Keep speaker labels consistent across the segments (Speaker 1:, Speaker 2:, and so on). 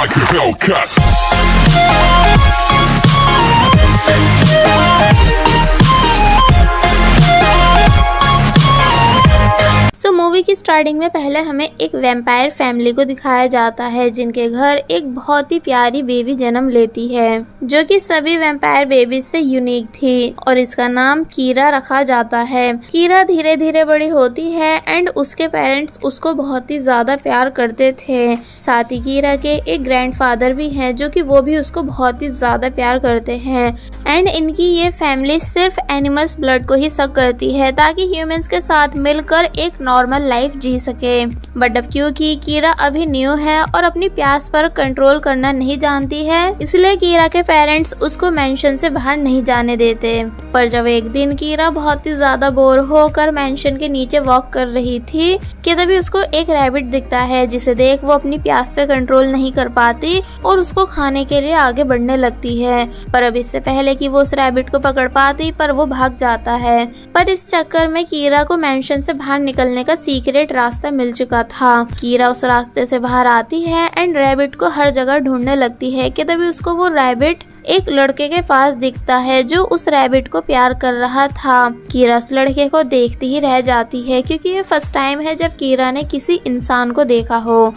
Speaker 1: like a Hellcat.
Speaker 2: Movie की starting में पहले हमें एक वैम्पायर फैमिली को दिखाया जाता है जिनके घर एक बहुत ही प्यारी बेबी जन्म लेती है जो कि सभी वैम्पायर बेबी से यूनिक थी और इसका नाम कीरा रखा जाता है। कीरा धीरे धीरे बड़ी होती है एंड उसके पेरेंट्स उसको बहुत ही ज्यादा प्यार करते थे। साथ ही कीरा के एक ग्रैंडफादर भी हैं जो कि वो भी उसको बहुत ही ज्यादा प्यार करते हैं एंड इनकी ये फैमिली सिर्फ एनिमल्स ब्लड को ही सक करती है ताकि ह्यूमंस के साथ मिलकर एक नॉर्मल लाइफ जी सके। बट अब क्योंकि कीरा अभी न्यू है और अपनी प्यास पर कंट्रोल करना नहीं जानती है इसलिए कीरा के पेरेंट्स उसको मेंशन से बाहर नहीं जाने देते। पर जब एक दिन कीरा बहुत ही ज्यादा बोर होकर मेंशन के नीचे वॉक कर रही थी कि तभी उसको एक रैबिट दिखता है जिसे देख वो अपनी प्यास पे कंट्रोल नहीं कर पाती और उसको खाने के लिए आगे बढ़ने लगती है। पर अब इससे पहले कि वो उस रैबिट को पकड़ पाती पर वो भाग जाता है। पर इस चक्कर में कीरा को मेंशन से बाहर निकलने का सीक्रेट रास्ता मिल चुका था। कीरा उस रास्ते से बाहर आती है एंड रैबिट को हर जगह ढूंढने लगती है कि तभी उसको वो रैबिट एक लड़के के पास दिखता है जो उस रैबिट को प्यार कर रहा था। कीरा उस लड़के को देखती ही रह जाती है क्योंकि ये फर्स्ट टाइम है जब कीरा ने किसी इंसान को देखा हो।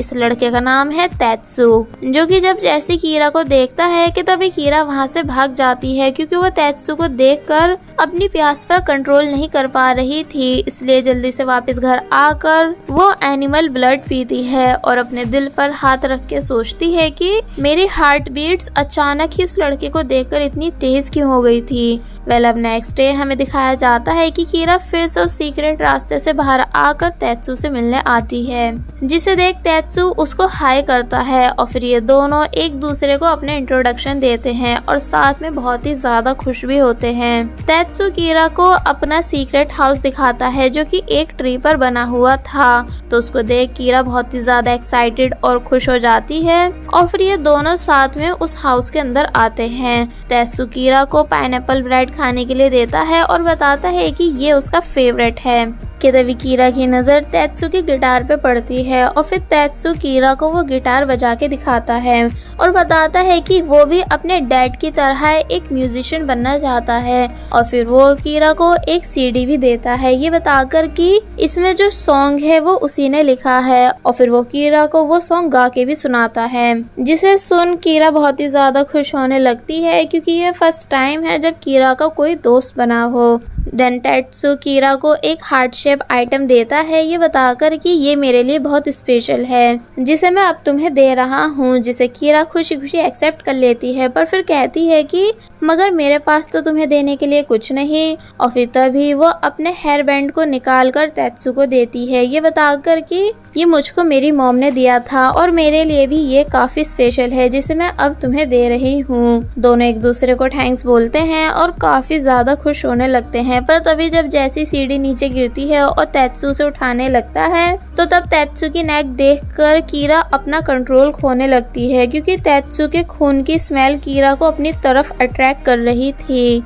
Speaker 2: इस लड़के का नाम है तेत्सु जो कि जब जैसे कीरा को देखता है कि तभी कीरा वहां से भाग जाती है क्योंकि वो तेत्सु को देखकर अपनी प्यास पर कंट्रोल नहीं कर पा रही थी। इसलिए जल्दी से वापस घर आकर वो एनिमल ब्लड पीती है और अपने दिल पर हाथ रख के सोचती है कि मेरी हार्ट बीट्स अचानक ही उस लड़के को देखकर इतनी तेज क्यों हो गई थी। अब नेक्स्ट डे हमें दिखाया जाता है कि कीरा फिर से उस सीक्रेट रास्ते से बाहर आकर तेत्सु से मिलने आती है जिसे देख तेत्सु उसको हाई करता है और फिर ये दोनों एक दूसरे को अपने इंट्रोडक्शन देते हैं और साथ में बहुत ही ज्यादा खुश भी होते हैं। तेत्सु कीरा को अपना सीक्रेट हाउस दिखाता है जो कि एक ट्री पर बना हुआ था तो उसको देख कीरा बहुत ही ज्यादा एक्साइटेड और खुश हो जाती है और फिर ये दोनों साथ में उस हाउस के अंदर आते हैं। तेत्सु कीरा को पाइनएप्पल ब्रेड खाने के लिए देता है और बताता है कि ये उसका फेवरेट है कि तभी कीरा की नज़र तेत्सु की गिटार पे पड़ती है और फिर तेत्सु कीरा को वो गिटार बजा के दिखाता है और बताता है कि वो भी अपने डैड की तरह एक म्यूजिशियन बनना चाहता है और फिर वो कीरा को एक सीडी भी देता है ये बताकर कि इसमें जो सॉन्ग है वो उसी ने लिखा है और फिर वो कीरा को वो सॉन्ग गा के भी सुनाता है जिसे सुन कीरा बहुत ही ज्यादा खुश होने लगती है क्योंकि ये फर्स्ट टाइम है जब कीरा का कोई दोस्त बना हो। देन तेत्सु कीरा को एक हार्ट शेप आइटम देता है ये बताकर कि ये मेरे लिए बहुत स्पेशल है जिसे मैं अब तुम्हें दे रहा हूँ, जिसे कीरा खुशी खुशी एक्सेप्ट कर लेती है पर फिर कहती है कि मगर मेरे पास तो तुम्हें देने के लिए कुछ नहीं। और फिर तभी वो अपने हेयर बैंड को निकाल कर तेत्सु को देती है ये बताकर कि ये मुझको मेरी मॉम ने दिया था और मेरे लिए भी ये काफी स्पेशल है जिसे मैं अब तुम्हें दे रही हूँ। दोनों एक दूसरे को थैंक्स बोलते हैं और काफी ज्यादा खुश होने लगते हैं। पर तभी जब जैसी सीढ़ी नीचे गिरती है और तेत्सु उसे उठाने लगता है तो तब तेत्सु की नेक देखकर कीरा अपना कंट्रोल खोने लगती है क्योंकि तेत्सु के खून की स्मेल कीरा को अपनी तरफ अट्रैक्ट कर रही थी।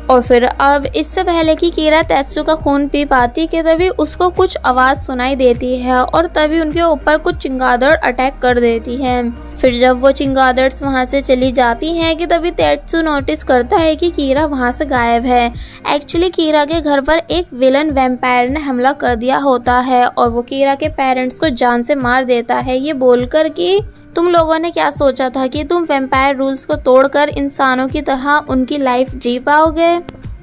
Speaker 2: और फिर अब इससे पहले कि कीरा तेत्सु का खून पी पाती कि तभी उसको कुछ आवाज सुनाई देती है और तभी उनके ऊपर कुछ चिंगादड़ अटैक कर देती है। फिर जब वो चिंगादड़्स वहां से चली जाती हैं कि तभी तेत्सु नोटिस करता है कि कीरा वहां से गायब है। एक्चुअली कीरा के घर पर एक विलन वैम्पायर ने हमला कर दिया होता है और वो कीरा के पेरेंट्स को जान से मार देता है ये बोलकर कि तुम लोगों ने क्या सोचा था कि तुम वैम्पायर रूल्स को तोड़कर इंसानों की तरह उनकी लाइफ जी पाओगे।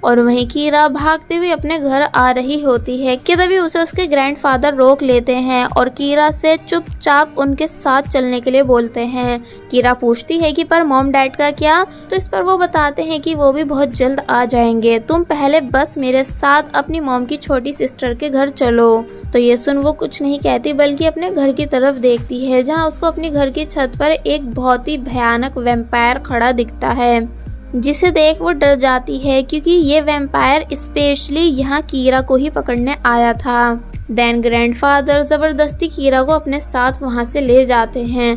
Speaker 2: और वहीं कीरा भागते हुए अपने घर आ रही होती है कि तभी उसे उसके ग्रैंडफादर रोक लेते हैं और कीरा से चुपचाप उनके साथ चलने के लिए बोलते हैं। कीरा पूछती है कि पर मॉम डैड का क्या, तो इस पर वो बताते हैं कि वो भी बहुत जल्द आ जाएंगे, तुम पहले बस मेरे साथ अपनी मॉम की छोटी सिस्टर के घर चलो। तो ये सुन वो कुछ नहीं कहती बल्कि अपने घर की तरफ देखती है जहाँ उसको अपनी घर की छत पर एक बहुत ही भयानक वैम्पायर खड़ा दिखता है जिसे देख वो डर जाती है क्योंकि ये वैम्पायर स्पेशली यहाँ कीरा को ही पकड़ने आया था। देन ग्रैंडफादर जबरदस्ती कीरा को अपने साथ वहाँ से ले जाते हैं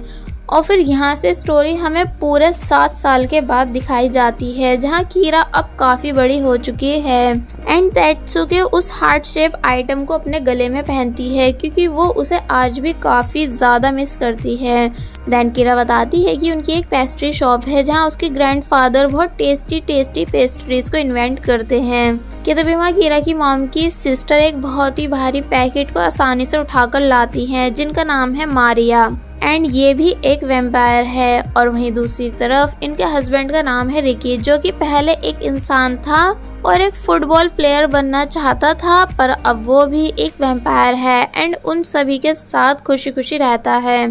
Speaker 2: और फिर यहाँ से स्टोरी हमें पूरे 7 साल के बाद दिखाई जाती है, जहाँ कीरा अब काफी बड़ी हो चुकी है एंड तेत्सुके उस हार्ट शेप आइटम को अपने गले में पहनती है क्योंकि वो उसे आज भी काफी ज्यादा मिस करती है। देन कीरा बताती है कि उनकी एक पेस्ट्री शॉप है जहाँ उसके ग्रैंडफादर बहुत टेस्टी पेस्ट्रीज को इन्वेंट करते हैं। कि तभी वहाँ कीरा की मॉम की सिस्टर एक बहुत ही भारी पैकेट को आसानी से उठाकर लाती हैं, जिनका नाम है मारिया एंड ये भी एक वैम्पायर है। और वहीं दूसरी तरफ इनके हस्बैंड का नाम है रिकी, जो कि पहले एक इंसान था और एक फुटबॉल प्लेयर बनना चाहता था, पर अब वो भी एक वैम्पायर है एंड उन सभी के साथ खुशी खुशी रहता है।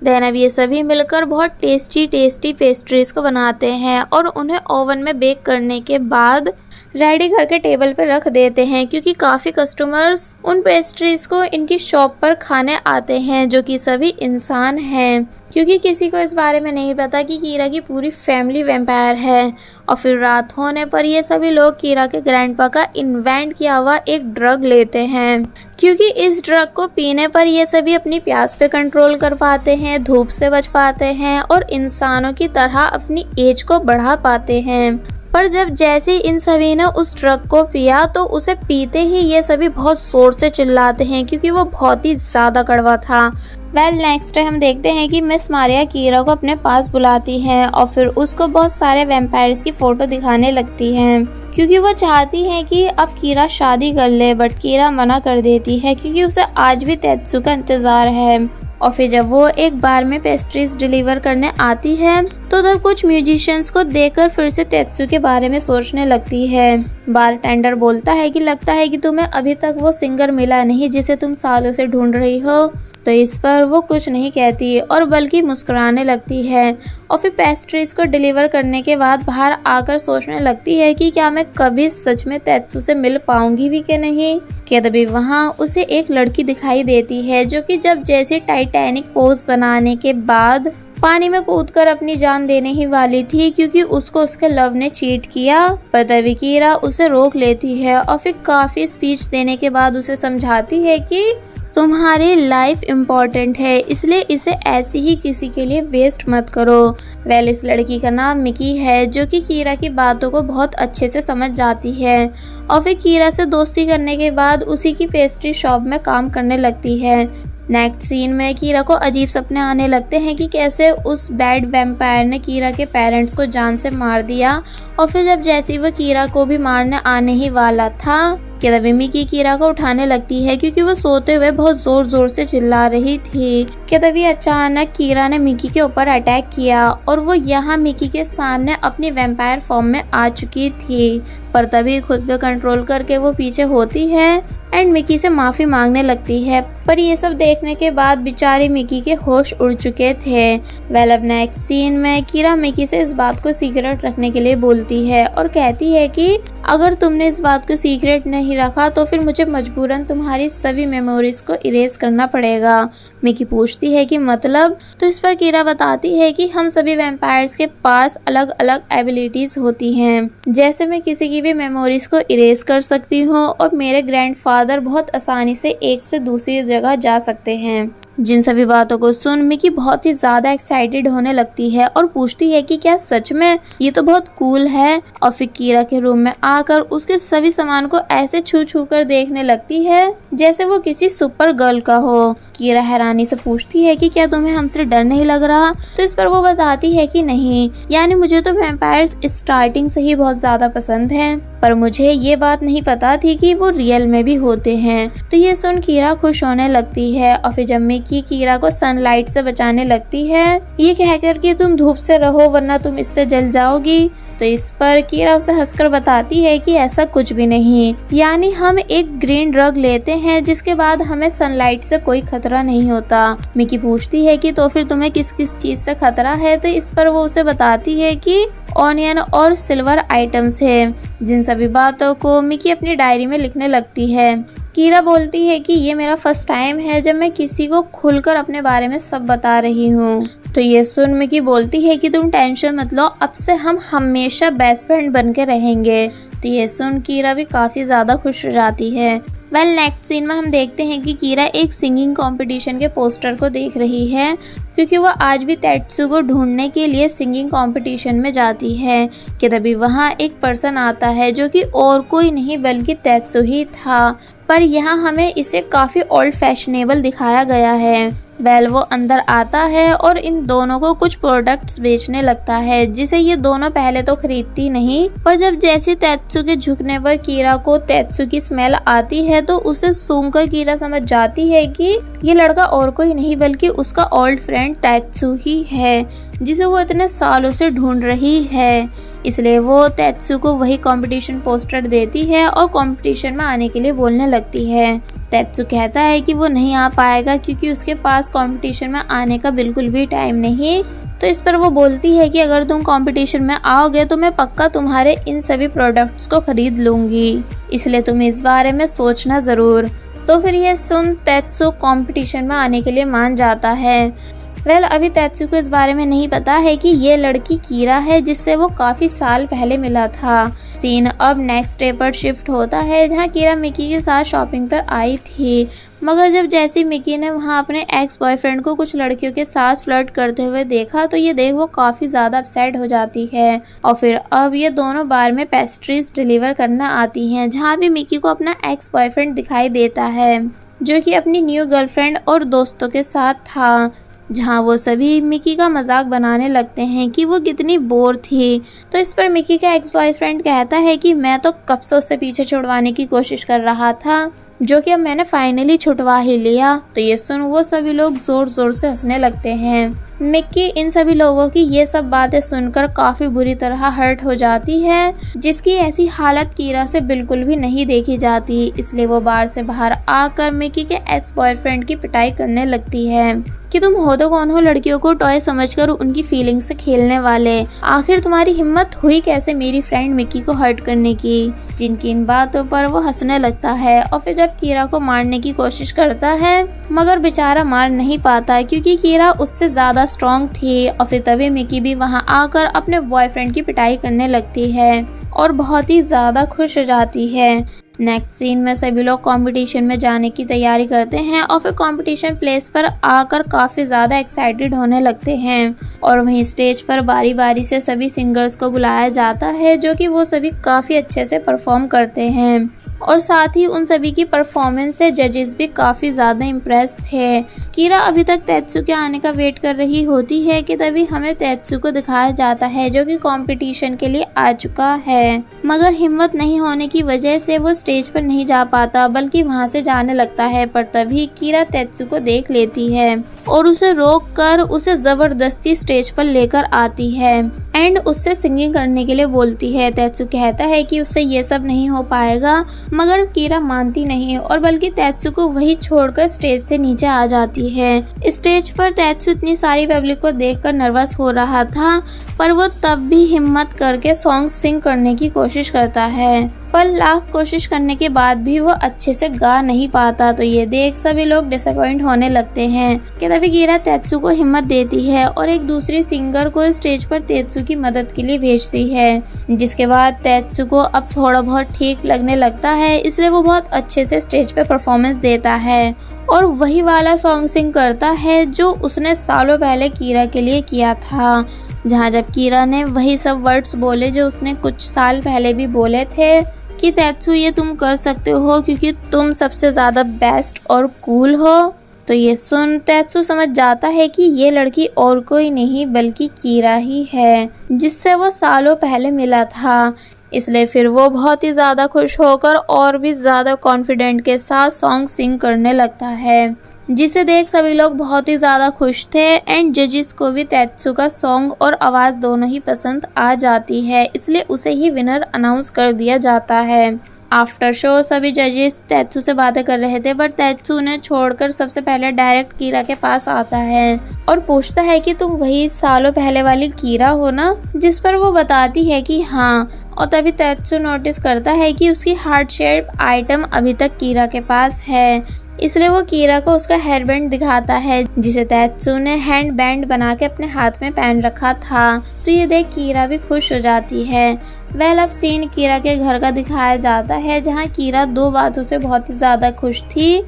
Speaker 2: देन अब ये सभी मिलकर बहुत टेस्टी पेस्ट्रीज को बनाते हैं और उन्हें ओवन में बेक करने के बाद रेडी करके टेबल पर रख देते हैं, क्योंकि काफ़ी कस्टमर्स उन पेस्ट्रीज को इनकी शॉप पर खाने आते हैं, जो कि सभी इंसान हैं, क्योंकि किसी को इस बारे में नहीं पता कि कीरा की पूरी फैमिली वैम्पायर है। और फिर रात होने पर ये सभी लोग कीरा के ग्रैंडपा का इन्वेंट किया हुआ एक ड्रग लेते हैं, क्योंकि इस ड्रग को पीने पर ये सभी अपनी प्यास पे कंट्रोल कर पाते हैं, धूप से बच पाते हैं और इंसानों की तरह अपनी एज को बढ़ा पाते हैं। पर जब जैसे इन सभी ने उस ड्रग को पिया तो उसे पीते ही ये सभी बहुत जोर से चिल्लाते हैं, क्योंकि वो बहुत ही ज़्यादा कड़वा था। नेक्स्ट डे हम देखते हैं कि मिस मारिया कीरा को अपने पास बुलाती हैं और फिर उसको बहुत सारे वैम्पायर्स की फ़ोटो दिखाने लगती हैं, क्योंकि वो चाहती है कि अब कीरा शादी कर ले, बट कीरा मना कर देती है क्योंकि उसे आज भी तेत्सु का इंतज़ार है। और फिर जब वो एक बार में पेस्ट्रीज डिलीवर करने आती है तो तब कुछ म्यूजिशियंस को देखकर फिर से तेत्सु के बारे में सोचने लगती है। बारटेंडर बोलता है कि लगता है कि तुम्हें अभी तक वो सिंगर मिला नहीं जिसे तुम सालों से ढूंढ रही हो। तो इस पर वो कुछ नहीं कहती और बल्कि मुस्कुराने लगती है और फिर पेस्ट्रीज को डिलीवर करने के बाद बाहर आकर सोचने लगती है कि क्या मैं कभी सच में तेत्सु से मिल पाऊंगी भी कि नहीं। कि तभी वहाँ उसे एक लड़की दिखाई देती है, जो कि जब जैसे टाइटैनिक पोज बनाने के बाद पानी में कूदकर अपनी जान देने ही वाली थी, क्योंकि उसको उसके लव ने चीट किया, पर तभी कीरा उसे रोक लेती है और फिर काफी स्पीच देने के बाद उसे समझाती है कि तुम्हारी लाइफ इम्पोर्टेंट है, इसलिए इसे ऐसे ही किसी के लिए वेस्ट मत करो। इस लड़की का नाम मिकी है, जो कि कीरा की बातों को बहुत अच्छे से समझ जाती है और फिर कीरा से दोस्ती करने के बाद उसी की पेस्ट्री शॉप में काम करने लगती है। नेक्स्ट सीन में कीरा को अजीब सपने आने लगते हैं कि कैसे उस बैड वैम्पायर ने कीरा के पेरेंट्स को जान से मार दिया। और फिर जब जैसे वो कीरा को भी मारने आने ही वाला था कि तभी मिकी कीरा को उठाने लगती है, क्योंकि वो सोते हुए बहुत जोर जोर से चिल्ला रही थी। कि तभी अचानक कीरा ने मिकी के ऊपर अटैक किया और वो यहाँ मिकी के सामने अपनी वैम्पायर फॉर्म में आ चुकी थी, पर तभी खुद पे कंट्रोल करके वो पीछे होती है एंड मिकी से माफ़ी मांगने लगती है। पर ये सब देखने के बाद बेचारी मिकी के होश उड़ चुके थे। अब नेक्स्ट सीन में कीरा मिकी से इस बात को सीक्रेट रखने के लिए बोलती है और कहती है कि अगर तुमने इस बात को सीक्रेट नहीं रखा तो फिर मुझे मजबूरन तुम्हारी सभी मेमोरीज को इरेज करना पड़ेगा। मिकी पूछती है कि मतलब, तो इस पर कीरा बताती है कि हम सभी वैम्पायर्स के पास अलग अलग एबिलिटीज होती हैं, जैसे मैं किसी की भी मेमोरीज को इरेज कर सकती हूँ और मेरे ग्रैंडफादर बहुत आसानी से एक से दूसरी जगह जा सकते हैं। जिन सभी बातों को सुन मिकी बहुत ही ज्यादा एक्साइटेड होने लगती है और पूछती है कि क्या सच में, ये तो बहुत कूल है। और फिर कीरा के रूम में आकर उसके सभी सामान को ऐसे छू छू कर देखने लगती है जैसे वो किसी सुपर गर्ल का हो। कीरा हैरानी से पूछती है कि क्या तुम्हें हमसे डर नहीं लग रहा। तो इस पर वो बताती है कि नहीं, यानी मुझे तो वैम्पायर्स स्टार्टिंग से ही बहुत ज्यादा पसंद हैं, पर मुझे ये बात नहीं पता थी कि वो रियल में भी होते हैं। तो ये सुन कीरा खुश होने लगती है और फिर जब मिकी कीरा को सनलाइट से बचाने लगती है, ये कहकर कि तुम धूप से रहो वरना तुम इससे जल जाओगी। तो इस पर कीरा उसे हंसकर बताती है कि ऐसा कुछ भी नहीं, यानी हम एक ग्रीन ड्रग लेते हैं जिसके बाद हमें सनलाइट से कोई खतरा नहीं होता। मिकी पूछती है कि तो फिर तुम्हें किस किस चीज से खतरा है। तो इस पर वो उसे बताती है कि ऑनियन और सिल्वर आइटम्स है। जिन सभी बातों को मिकी अपनी डायरी में लिखने लगती है। कीरा बोलती है कि ये मेरा फर्स्ट टाइम है जब मैं किसी को खुलकर अपने बारे में सब बता रही हूँ। तो ये सुन मिकी बोलती है कि तुम टेंशन मत लो, अब से हम हमेशा बेस्ट फ्रेंड बन के रहेंगे। तो ये सुन कीरा भी काफ़ी ज़्यादा खुश हो जाती है। नेक्स्ट सीन में हम देखते हैं कि कीरा एक सिंगिंग कंपटीशन के पोस्टर को देख रही है, क्योंकि वो आज भी तेत्सु को ढूंढने के लिए सिंगिंग कंपटीशन में जाती है कि तभी वहाँ एक पर्सन आता है जो कि और कोई नहीं बल्कि तेत्सु ही था। पर यहाँ हमें इसे काफ़ी ओल्ड फैशनेबल दिखाया गया है। वो अंदर आता है और इन दोनों को कुछ प्रोडक्ट्स बेचने लगता है, जिसे ये दोनों पहले तो खरीदती नहीं, पर जब जैसे तेत्सु के झुकने पर कीरा को तेत्सु की स्मेल आती है तो उसे सूंघकर कीरा समझ जाती है कि ये लड़का और कोई नहीं बल्कि उसका ओल्ड फ्रेंड तेत्सु ही है, जिसे वो इतने सालों से ढूंढ रही है। इसलिए वो तेत्सु को वही कंपटीशन पोस्टर देती है और कंपटीशन में आने के लिए बोलने लगती है। तेत्सु कहता है कि वो नहीं आ पाएगा क्योंकि उसके पास कंपटीशन में आने का बिल्कुल भी टाइम नहीं। तो इस पर वो बोलती है कि अगर तुम कंपटीशन में आओगे तो मैं पक्का तुम्हारे इन सभी प्रोडक्ट्स को खरीद लूँगी, इसलिए तुम इस बारे में सोचना ज़रूर। तो फिर ये सुन तेत्सु कंपटीशन में आने के लिए मान जाता है। अभी तेत्सु को इस बारे में नहीं पता है कि ये लड़की कीरा है जिससे वो काफ़ी साल पहले मिला था। सीन अब नेक्स्ट डे पर शिफ्ट होता है, जहाँ कीरा मिकी के साथ शॉपिंग पर आई थी, मगर जब जैसी मिकी ने वहाँ अपने एक्स बॉयफ्रेंड को कुछ लड़कियों के साथ फ्लर्ट करते हुए देखा तो ये देख वो काफ़ी ज़्यादा अपसेट हो जाती है। और फिर अब ये दोनों बार में पेस्ट्रीज डिलीवर करना आती हैं, जहाँ भी मिकी को अपना एक्स बॉयफ्रेंड दिखाई देता है जो कि अपनी न्यू गर्लफ्रेंड और दोस्तों के साथ था, जहाँ वो सभी मिकी का मजाक बनाने लगते हैं कि वो कितनी बोर थी। तो इस पर मिकी का एक्स बॉयफ्रेंड कहता है कि मैं तो कब से उससे पीछे छुड़वाने की कोशिश कर रहा था, जो कि अब मैंने फाइनली छुड़वा ही लिया। तो ये सुन वो सभी लोग जोर जोर से हंसने लगते हैं। मिक्की इन सभी लोगों की ये सब बातें सुनकर काफ़ी बुरी तरह हर्ट हो जाती है, जिसकी ऐसी हालत कीरा से बिल्कुल भी नहीं देखी जाती। इसलिए वो बार से बाहर आकर मिक्की के एक्स बॉयफ्रेंड की पिटाई करने लगती है कि तुम हो तो कौन हो लड़कियों को टॉय समझकर उनकी फीलिंग्स से खेलने वाले, आखिर तुम्हारी हिम्मत हुई कैसे मेरी फ्रेंड मिक्की को हर्ट करने की। जिनकी इन बातों पर वो हंसने लगता है और फिर जब कीरा को मारने की कोशिश करता है, मगर बेचारा मार नहीं पाता क्योंकि कीरा उससे ज़्यादा स्ट्रॉन्ग थी। और फिर तभी मिक्की भी वहाँ आकर अपने बॉयफ्रेंड की पिटाई करने लगती है और बहुत ही ज़्यादा खुश हो जाती है। नेक्स्ट सीन में सभी लोग कंपटीशन में जाने की तैयारी करते हैं और फिर कंपटीशन प्लेस पर आकर काफ़ी ज़्यादा एक्साइटेड होने लगते हैं। और वहीं स्टेज पर बारी बारी से सभी सिंगर्स को बुलाया जाता है, जो कि वो सभी काफ़ी अच्छे से परफॉर्म करते हैं और साथ ही उन सभी की परफॉर्मेंस से जजेस भी काफ़ी ज़्यादा इम्प्रेस थे। कीरा अभी तक तेत्सु के आने का वेट कर रही होती है कि तभी हमें तेत्सु को दिखाया जाता है, जो कि कंपटीशन के लिए आ चुका है, मगर हिम्मत नहीं होने की वजह से वो स्टेज पर नहीं जा पाता बल्कि वहाँ से जाने लगता है। पर तभी कीरा तेत्सु को देख लेती है और उसे रोक कर उसे ज़बरदस्ती स्टेज पर लेकर आती है एंड उससे सिंगिंग करने के लिए बोलती है। तेत्सु कहता है कि उससे ये सब नहीं हो पाएगा, मगर कीरा मानती नहीं और बल्कि तेत्सु को वही छोड़कर स्टेज से नीचे आ जाती है। स्टेज पर तेत्सु इतनी सारी पब्लिक को देखकर नर्वस हो रहा था, पर वो तब भी हिम्मत करके सॉन्ग सिंग करने की कोशिश करता है, पर लाख कोशिश करने के बाद भी वो अच्छे से गा नहीं पाता। तो ये देख सभी लोग डिसअपॉइंट होने लगते हैं कि तभी कीरा तेत्सु को हिम्मत देती है और एक दूसरी सिंगर को स्टेज पर तेत्सु की मदद के लिए भेजती है, जिसके बाद तेत्सु को अब थोड़ा बहुत ठीक लगने लगता है, इसलिए वो बहुत अच्छे से स्टेज पर परफॉर्मेंस देता है और वही वाला सॉन्ग सिंग करता है जो उसने सालों पहले कीरा के लिए किया था, जहाँ जब कीरा ने वही सब वर्ड्स बोले जो उसने कुछ साल पहले भी बोले थे कि तेत्सु ये तुम कर सकते हो क्योंकि तुम सबसे ज़्यादा बेस्ट और कूल हो। तो ये सुन तेत्सु समझ जाता है कि ये लड़की और कोई नहीं बल्कि कीरा ही है, जिससे वो सालों पहले मिला था। इसलिए फिर वो बहुत ही ज़्यादा खुश होकर और भी ज़्यादा कॉन्फिडेंट के साथ सॉन्ग सिंग करने लगता है, जिसे देख सभी लोग बहुत ही ज़्यादा खुश थे एंड जजेस को भी तेत्सु का सॉन्ग और आवाज़ दोनों ही पसंद आ जाती है, इसलिए उसे ही विनर अनाउंस कर दिया जाता है। आफ्टर शो सभी जजेस तेत्सु से बातें कर रहे थे, पर तेत्सु उन्हें छोड़कर सबसे पहले डायरेक्ट कीरा के पास आता है और पूछता है कि तुम वही सालों पहले वाली कीरा हो ना, जिस पर वो बताती है कि हाँ। और तभी तेत्सु नोटिस करता है कि उसकी हार्ट शेप आइटम अभी तक कीरा के पास है, इसलिए वो कीरा को उसका हेयर बैंड दिखाता है, जिसे तेत्सु ने हैंड बैंड बना के अपने हाथ में पहन रखा था। तो ये देख कीरा भी खुश हो जाती है। वेल अब सीन कीरा के घर का दिखाया जाता है, जहाँ कीरा दो बातों से बहुत ही ज़्यादा खुश थी।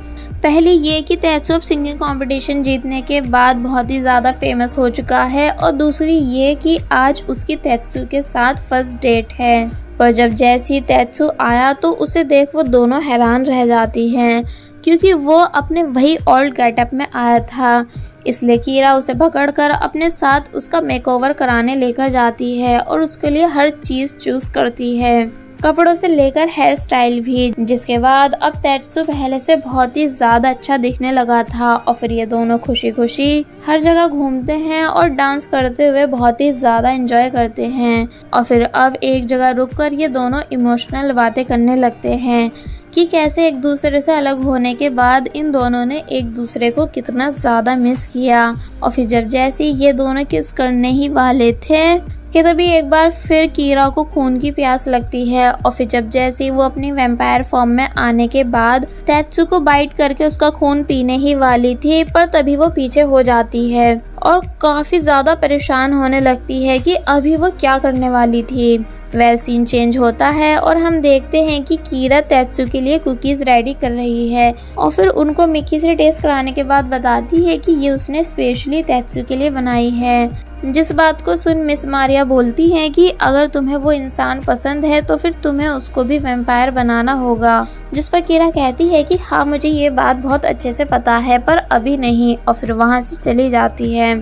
Speaker 2: पहली ये कि तेत्सु अब सिंगिंग कंपटीशन जीतने के बाद बहुत ही ज़्यादा फेमस हो चुका है, और दूसरी ये कि आज उसकी तेत्सु के साथ फर्स्ट डेट है। पर जब जैसे ही तेत्सु आया तो उसे देख वो दोनों हैरान रह जाती हैं, क्योंकि वो अपने वही ओल्ड गेटअप में आया था। इसलिए कीरा उसे पकड़कर अपने साथ उसका मेकओवर कराने लेकर जाती है और उसके लिए हर चीज़ चूज करती है, कपड़ों से लेकर हेयर स्टाइल भी। जिसके बाद अब तेत्सु पहले से बहुत ही ज़्यादा अच्छा दिखने लगा था, और फिर ये दोनों खुशी खुशी हर जगह घूमते हैं और डांस करते हुए बहुत ही ज़्यादा एंजॉय करते हैं। और फिर अब एक जगह रुककर ये दोनों इमोशनल बातें करने लगते हैं कि कैसे एक दूसरे से अलग होने के बाद इन दोनों ने एक दूसरे को कितना ज़्यादा मिस किया। और फिर जब जैसे ये दोनों किस करने ही वाले थे कि तभी एक बार फिर कीरा को खून की प्यास लगती है, और फिर जब जैसे वो अपनी वैम्पायर फॉर्म में आने के बाद तेत्सु को बाइट करके उसका खून पीने ही वाली थी, पर तभी वो पीछे हो जाती है और काफ़ी ज़्यादा परेशान होने लगती है कि अभी वो क्या करने वाली थी। वेल सीन चेंज होता है और हम देखते हैं कि कीरा तेत्सु के लिए कुकीज़ रेडी कर रही है, और फिर उनको मिकी से टेस्ट कराने के बाद बताती है कि ये उसने स्पेशली तेत्सु के लिए बनाई है। जिस बात को सुन मिस मारिया बोलती है कि अगर तुम्हें वो इंसान पसंद है तो फिर तुम्हें उसको भी वैम्पायर बनाना होगा। जिस पर कीरा कहती है कि हाँ मुझे ये बात बहुत अच्छे से पता है, पर अभी नहीं, और फिर वहाँ से चली जाती है।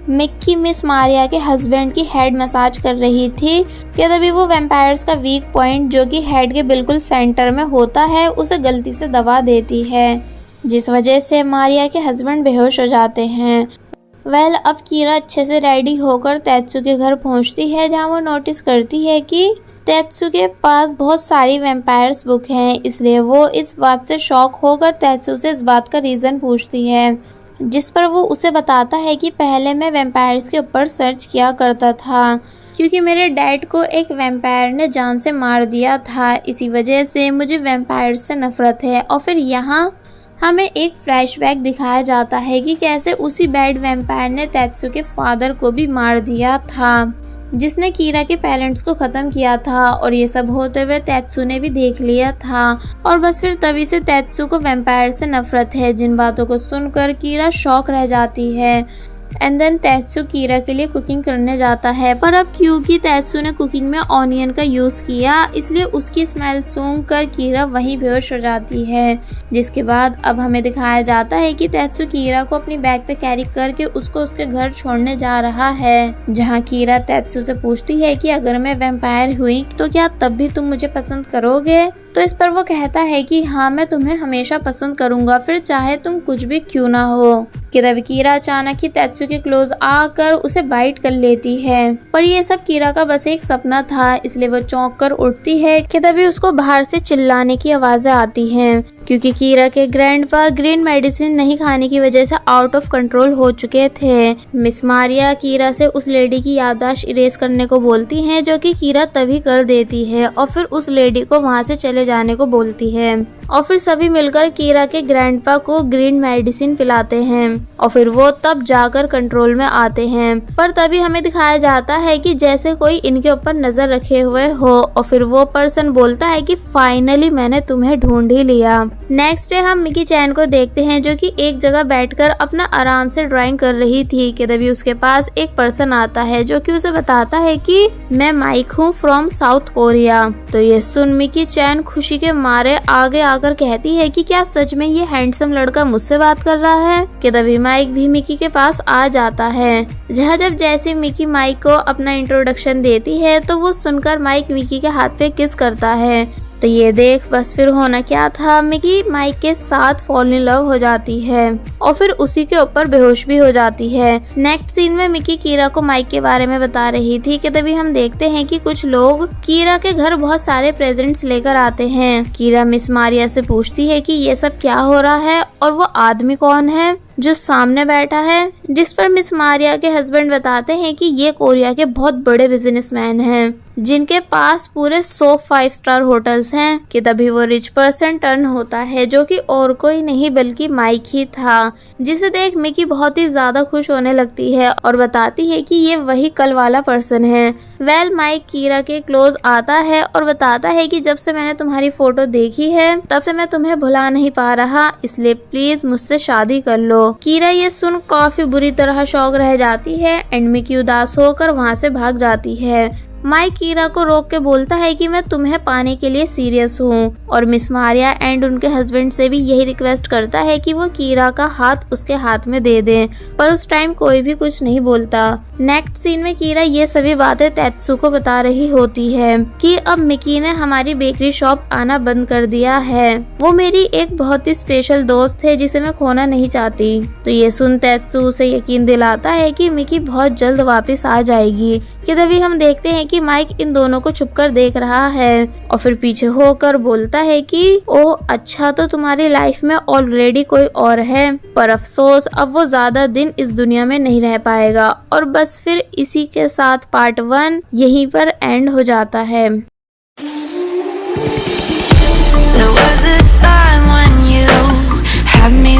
Speaker 2: मिक्की मिस मारिया के हस्बैंड की हेड मसाज कर रही थी कि तभी वो वैम्पायर्स का वीक पॉइंट जो कि हेड के बिल्कुल सेंटर में होता है उसे गलती से दबा देती है, जिस वजह से मारिया के हस्बैंड बेहोश हो जाते हैं। वेल अब कीरा अच्छे से रेडी होकर तेत्सु के घर पहुंचती है, जहां वो नोटिस करती है कि तेत्सु के पास बहुत सारी वैम्पायर्स बुक हैं। इसलिए वो इस बात से शॉक होकर तेत्सु से इस बात का रीज़न पूछती है, जिस पर वो उसे बताता है कि पहले मैं वैम्पायर्स के ऊपर सर्च किया करता था, क्योंकि मेरे डैड को एक वैम्पायर ने जान से मार दिया था, इसी वजह से मुझे वैम्पायर्स से नफरत है। और फिर यहाँ हमें एक फ्लैशबैक दिखाया जाता है कि कैसे उसी बैड वैम्पायर ने तेत्सु के फादर को भी मार दिया था, जिसने कीरा के पेरेंट्स को ख़त्म किया था, और ये सब होते हुए तेत्सु ने भी देख लिया था। और बस फिर तभी से तेत्सु को वैम्पायर से नफरत है, जिन बातों को सुनकर कीरा शॉक रह जाती है। एंड देन तेत्सु कीरा के लिए कुकिंग करने जाता है, पर अब क्योंकि तेत्सु ने कुकिंग में ऑनियन का यूज़ किया, इसलिए उसकी स्मेल सूंघ कर कीरा वहीं बेहोश हो जाती है। जिसके बाद अब हमें दिखाया जाता है कि तेत्सु कीरा को अपनी बैग पे कैरी करके उसको उसके घर छोड़ने जा रहा है, जहाँ कीरा तेत्सु से पूछती है कि अगर मैं वैम्पायर हुई तो क्या तब भी तुम मुझे पसंद करोगे। तो इस पर वो कहता है कि हाँ मैं तुम्हें हमेशा पसंद करूंगा, फिर चाहे तुम कुछ भी क्यों ना हो। कि तभी कीरा अचानक ही तेत्सु के क्लोज आकर उसे बाइट कर लेती है, पर ये सब कीरा का बस एक सपना था, इसलिए वो चौंक कर उठती है कि तभी उसको बाहर से चिल्लाने की आवाज़ें आती हैं, क्योंकि कीरा के ग्रैंडपा ग्रीन मेडिसिन नहीं खाने की वजह से आउट ऑफ कंट्रोल हो चुके थे। मिस मारिया कीरा से उस लेडी की याददाश्त इरेज करने को बोलती हैं, जो कि कीरा तभी कर देती है, और फिर उस लेडी को वहां से चले जाने को बोलती है। और फिर सभी मिलकर कीरा के ग्रैंडपा को ग्रीन मेडिसिन पिलाते हैं, और फिर वो तब जाकर कंट्रोल में आते हैं। पर तभी हमें दिखाया जाता है कि जैसे कोई इनके ऊपर नजर रखे हुए हो, और फिर वो पर्सन बोलता है कि फाइनली मैंने तुम्हें ढूंढ ही लिया। नेक्स्ट डे हम मिकी चैन को देखते हैं, जो कि एक जगह बैठकर अपना आराम से ड्राइंग कर रही थी कि तभी उसके पास एक पर्सन आता है, जो कि उसे बताता है कि मैं माइक हूँ फ्रॉम साउथ कोरिया। तो ये सुन मिकी चैन खुशी के मारे आगे आकर कहती है कि क्या सच में ये हैंडसम लड़का मुझसे बात कर रहा है। कि तभी माइक भी मिकी के पास आ जाता है, जहाँ जब जैसे मिकी माइक को अपना इंट्रोडक्शन देती है तो वो सुनकर माइक मिकी के हाथ पे किस करता है। तो ये देख बस फिर होना क्या था, मिकी माइक के साथ फॉल इन लव हो जाती है और फिर उसी के ऊपर बेहोश भी हो जाती है। नेक्स्ट सीन में मिकी कीरा को माइक के बारे में बता रही थी कि तभी हम देखते हैं कि कुछ लोग कीरा के घर बहुत सारे प्रेजेंट्स लेकर आते हैं। कीरा मिस मारिया से पूछती है कि ये सब क्या हो रहा है और वो आदमी कौन है जो सामने बैठा है, जिस पर मिस मारिया के हस्बैंड बताते हैं कि ये कोरिया के बहुत बड़े बिजनेसमैन हैं जिनके पास पूरे 100 5 स्टार होटल्स हैं कि तभी वो रिच पर्सन टर्न होता है, जो कि और कोई नहीं बल्कि माइक ही था, जिसे देख मिकी बहुत ही ज्यादा खुश होने लगती है और बताती है कि ये वही कल वाला पर्सन है। माइक कीरा के क्लोज आता है और बताता है कि जब से मैंने तुम्हारी फोटो देखी है तब से मैं तुम्हें भुला नहीं पा रहा, इसलिए प्लीज मुझसे शादी कर लो। कीरा ये सुन काफी बुरी तरह शॉक रह जाती है एंड मिकी उदास होकर वहाँ से भाग जाती है। माइक कीरा को रोक के बोलता है कि मैं तुम्हें पाने के लिए सीरियस हूँ और मिस मारिया एंड उनके हस्बैंड से भी यही रिक्वेस्ट करता है कि वो कीरा का हाथ उसके हाथ में दे दें, पर उस टाइम कोई भी कुछ नहीं बोलता। नेक्स्ट सीन में कीरा ये सभी बातें तेत्सु को बता रही होती है कि अब मिकी ने हमारी बेकरी शॉप आना बंद कर दिया है, वो मेरी एक बहुत ही स्पेशल दोस्त है जिसे मैं खोना नहीं चाहती। तो ये सुन तेत्सु उसे यकीन दिलाता है कि मिकी बहुत जल्द वापस आ जाएगी। कि तभी हम देखते हैं कि माइक इन दोनों को छुपकर देख रहा है और फिर पीछे होकर बोलता है कि ओह अच्छा, तो तुम्हारी लाइफ में ऑलरेडी कोई और है, पर अफसोस अब वो ज्यादा दिन इस दुनिया में नहीं रह पाएगा। और बस फिर इसी के साथ पार्ट 1 यहीं पर एंड हो जाता है।
Speaker 1: There was a time when you had me